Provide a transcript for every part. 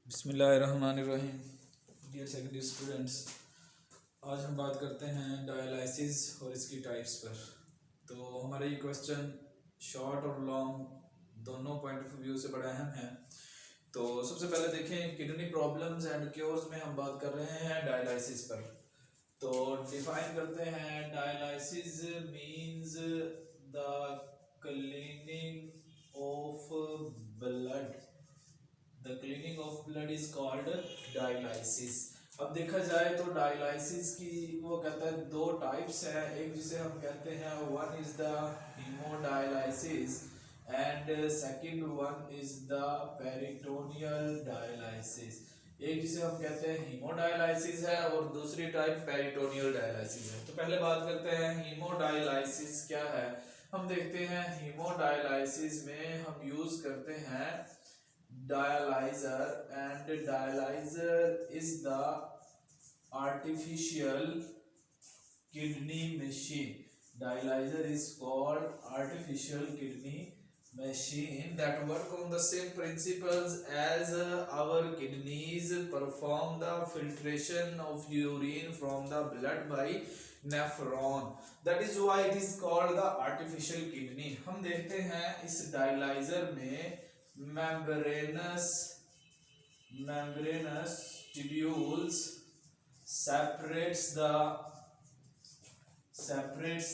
बिस्मिल्लाहिर्रहमानिर्रहीम। Dear secondary students, आज हम बात करते हैं डायलिसिस और इसकी टाइप्स पर। तो हमारे ये क्वेश्चन शॉर्ट और लॉन्ग दोनों पॉइंट ऑफ व्यू से बड़ा अहम है। तो सबसे पहले देखें, किडनी प्रॉब्लम्स एंड क्योर्स में हम बात कर रहे हैं डायलिसिस पर। तो डिफाइन करते हैं, dialysis means the cleaning of blood. The cleaning of blood is called dialysis. अब देखा जाए तो डायलिसिस की वो कहता है दो टाइप्स है। एक जिसे हम कहते हैं one is the haemodialysis and second one is the peritoneal dialysis. एक जिसे हम कहते हैं हीमोडायलिसिस है और दूसरी टाइप पेरिटोनियल डायलिसिस है। तो पहले बात करते हैं हीमोडायलिसिस क्या है। हम देखते हैं हीमोडायलिसिस में हम यूज करते हैं dialyzer, and dialyzer is the artificial kidney machine. Dialyzer is called artificial kidney machine that work on the same principles as our kidneys perform the filtration of urine from the blood by nephron. That is why it is called the artificial kidney. हम देखते हैं इस dialyser में membranous tubules separates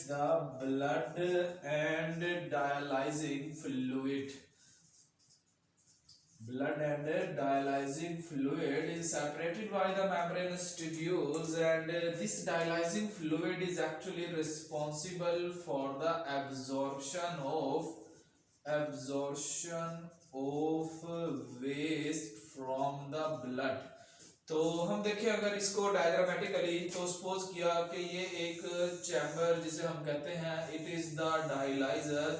the blood and dialyzing fluid. Blood and dialyzing fluid is separated by the membranous tubules, and this dialyzing fluid is actually responsible for the absorption of waste from the blood. तो हम देखें अगर इसको diagrammatically, तो suppose किया कि ये एक चैम्बर जिसे हम कहते हैं it is the dialyser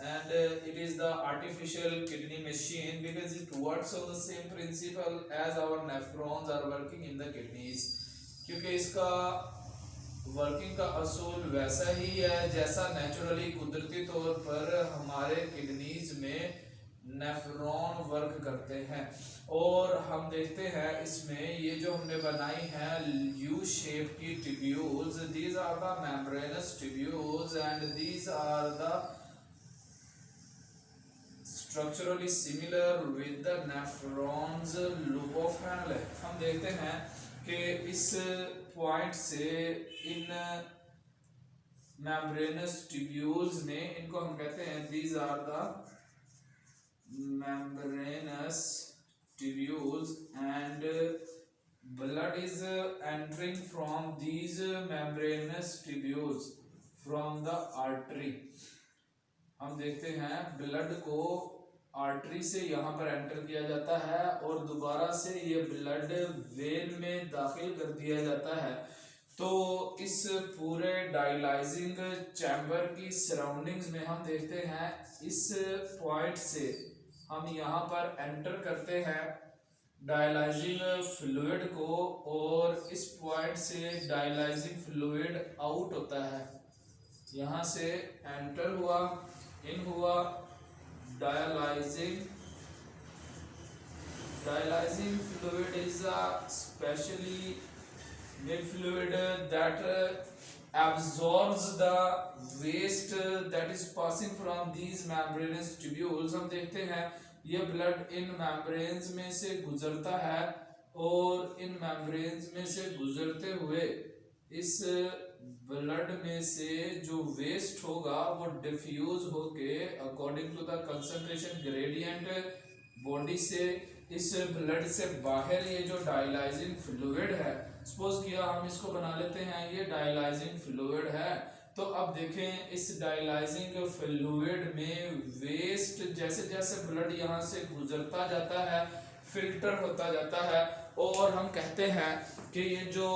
and it is the artificial kidney machine because it works on the same principle as our nephrons are working in the kidneys. क्योंकि इसका वर्किंग का असूल वैसा ही है जैसा नेचुरली कुदरती तौर पर हमारे किडनीज में नेफ्रॉन वर्क करते हैं। और हम देखते हैं इसमें ये जो हमने बनाई है यू शेप की tubules, these are the membranous tubules and these are the structurally similar with the nephrons loop of Henle. हम देखते हैं कि इस पॉइंट से इन मेम्ब्रेनस ट्यूब्यूल्स में, इनको हम कहते हैं these are the membranous tubules, and blood is entering from these membranous tubules from the artery. हम देखते हैं ब्लड को आर्टरी से यहाँ पर एंटर किया जाता है और दोबारा से ये ब्लड वेन में दाखिल कर दिया जाता है। तो इस पूरे डायलाइजिंग चैम्बर की सराउंडिंग्स में हम देखते हैं इस पॉइंट से हम यहाँ पर एंटर करते हैं डायलाइजिंग फ्लूइड को, और इस पॉइंट से डायलाइजिंग फ्लूइड आउट होता है। यहाँ से एंटर हुआ, इन हुआ, dialysing fluid is a specially made fluid that absorbs the waste that is passing from these membranous tubules. हम देखते हैं ये ब्लड इन मेम्ब्रेन्स में से गुजरता है और इन मेम्ब्रेन्स में से गुजरते हुए इस ब्लड में से जो वेस्ट होगा वो डिफ्यूज होके according to the concentration gradient body से इस ब्लड से बाहर ये जो डायलाइजिंग फ्लूइड है, सपोज किया हम इसको बना लेते हैं ये डायलाइजिंग फ्लूइड है। तो अब देखें इस डायलाइजिंग फ्लूइड में वेस्ट जैसे जैसे ब्लड यहाँ से गुजरता जाता है फिल्टर होता जाता है, और हम कहते हैं कि ये जो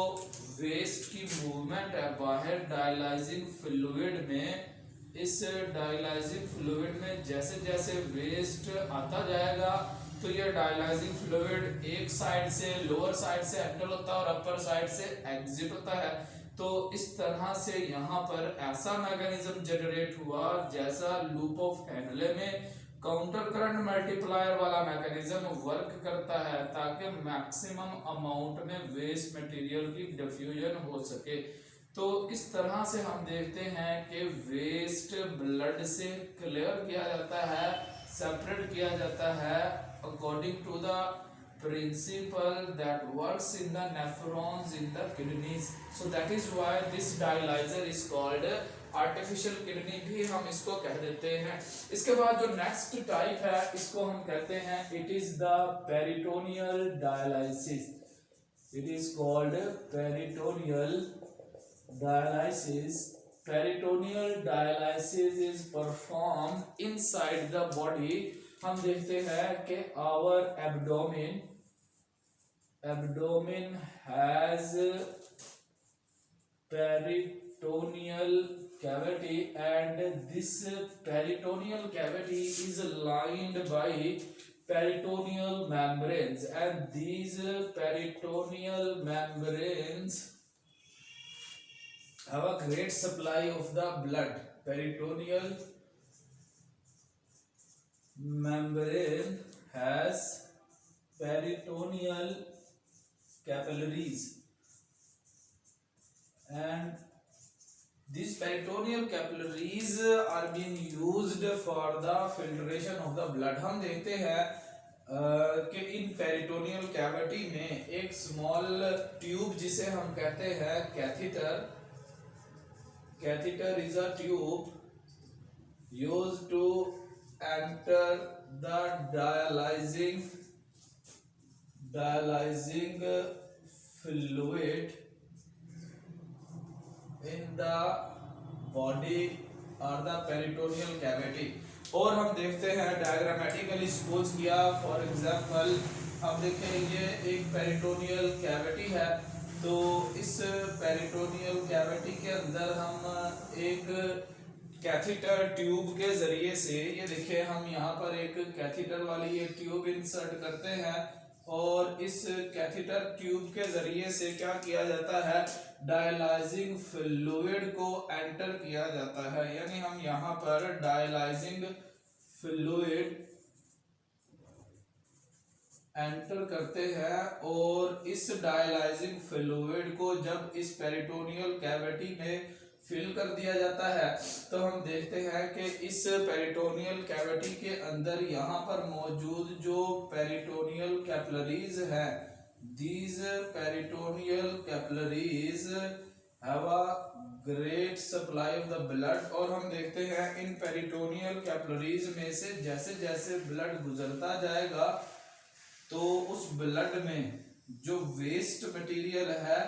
वेस्ट की मूवमेंट है बाहर डायलाइजिंग फ्लूइड में, इस डायलाइजिंग फ्लूइड में जैसे जैसे वेस्ट आता जाएगा तो ये डायलाइजिंग फ्लूइड एक साइड से लोअर साइड से एंटर होता है और अपर साइड से एग्जिट होता है। तो इस तरह से यहाँ पर ऐसा मैकेनिज्म जनरेट हुआ जैसा लूप ऑफ हैनले में काउंटर करंट मल्टीप्लायर वाला मैकेनिज्म वर्क करता है ताकि मैक्सिमम अमाउंट में वेस्ट मटेरियल की डिफ्यूजन हो सके। तो इस तरह से हम देखते हैं कि वेस्ट ब्लड से क्लियर किया जाता है, सेपरेट किया जाता है according to the principle that works in the nephrons in the kidneys. So that is why this dialyzer is called artificial kidney भी हम इसको कह देते हैं। इसके बाद जो नेक्स्ट टाइप है इसको हम कहते हैं it is the peritoneal dialysis. It is called peritoneal dialysis. Peritoneal dialysis is performed inside the body. हम देखते हैं कि our abdomen has peritoneal cavity, and this peritoneal cavity is lined by peritoneal membranes, and these peritoneal membranes have a great supply of the blood. Peritoneal membrane has peritoneal capillaries, and these peritoneal capillaries are being used for the filtration of the blood. हम देखते हैं कि इन peritoneal cavity में एक small tube जिसे हम कहते हैं catheter is a tube used to enter the dialyzing fluid in the body or the peritoneal cavity. और हम देखते हैं डायग्रामेटिकली सपोज किया, फॉर एग्जांपल हम देखेंगे एक पेरिटोनियल कैविटी है, तो इस पेरिटोनियल कैविटी के अंदर हम एक कैथेटर ट्यूब के जरिए से, ये देखिए हम यहाँ पर एक कैथेटर वाली ये ट्यूब इंसर्ट करते हैं, और इस कैथेटर ट्यूब के जरिए से क्या किया जाता है, डायलाइजिंग फ्लूइड को एंटर किया जाता है। यानी हम यहाँ पर डायलाइजिंग फ्लूइड एंटर करते हैं, और इस डायलाइजिंग फ्लूइड को जब इस पेरिटोनियल कैविटी में फिल कर दिया जाता है, तो हम देखते हैं कि इस पेरिटोनियल कैविटी के अंदर यहाँ पर मौजूद जो पेरिटोनियल कैपिलरीज हैं, these peritoneal capillaries have a great supply of the blood, और हम देखते हैं इन पेरिटोनियल कैपिलरीज में से जैसे जैसे ब्लड गुजरता जाएगा तो उस ब्लड में जो वेस्ट मटेरियल है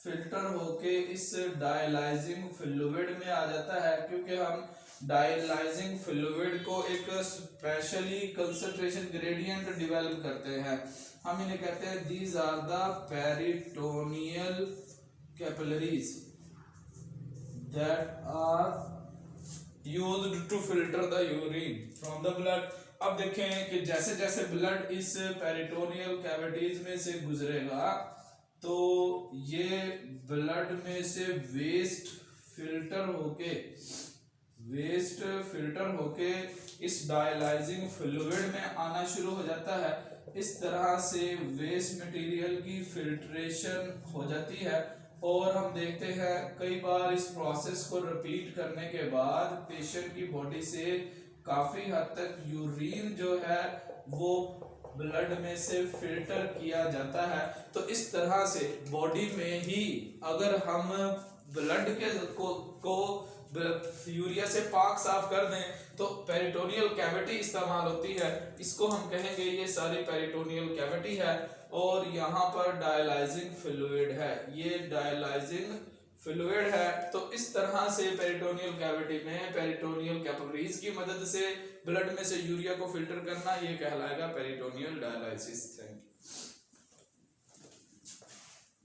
फिल्टर होके इस डायलाइजिंग फ्लूइड में आ जाता है, क्योंकि हम डायलाइजिंग फ्लूइड को एक स्पेशली कंसंट्रेशन ग्रेडियंट डेवलप करते हैं। हम इन्हें कहते हैं these are the peritoneal capillaries that are used to filter the urine from the blood. अब देखें कि जैसे जैसे ब्लड इस पेरिटोनियल कैविटीज में से गुजरेगा तो ये ब्लड में से वेस्ट फिल्टर होके इस डायलाइजिंग फ्लूइड में आना शुरू हो जाता है। इस तरह से वेस्ट मटेरियल की फिल्ट्रेशन हो जाती है, और हम देखते हैं कई बार इस प्रोसेस को रिपीट करने के बाद पेशेंट की बॉडी से काफी हद तक यूरिन जो है वो ब्लड में से फिल्टर किया जाता है। तो इस तरह से बॉडी में ही अगर हम ब्लड के को यूरिया से पाक साफ कर दें तो पेरिटोनियल कैविटी इस्तेमाल होती है। इसको हम कहेंगे ये सारी पेरिटोनियल कैविटी है, और यहाँ पर डायलाइजिंग फ्लूइड है, ये डायलाइजिंग फ्लूइड है। तो इस तरह से पेरिटोनियल कैविटी में पेरिटोनियल कैपिलरीज की मदद से ब्लड में से यूरिया को फिल्टर करना, ये कहलाएगा पेरिटोनियल डायलाइसिस। Thank you.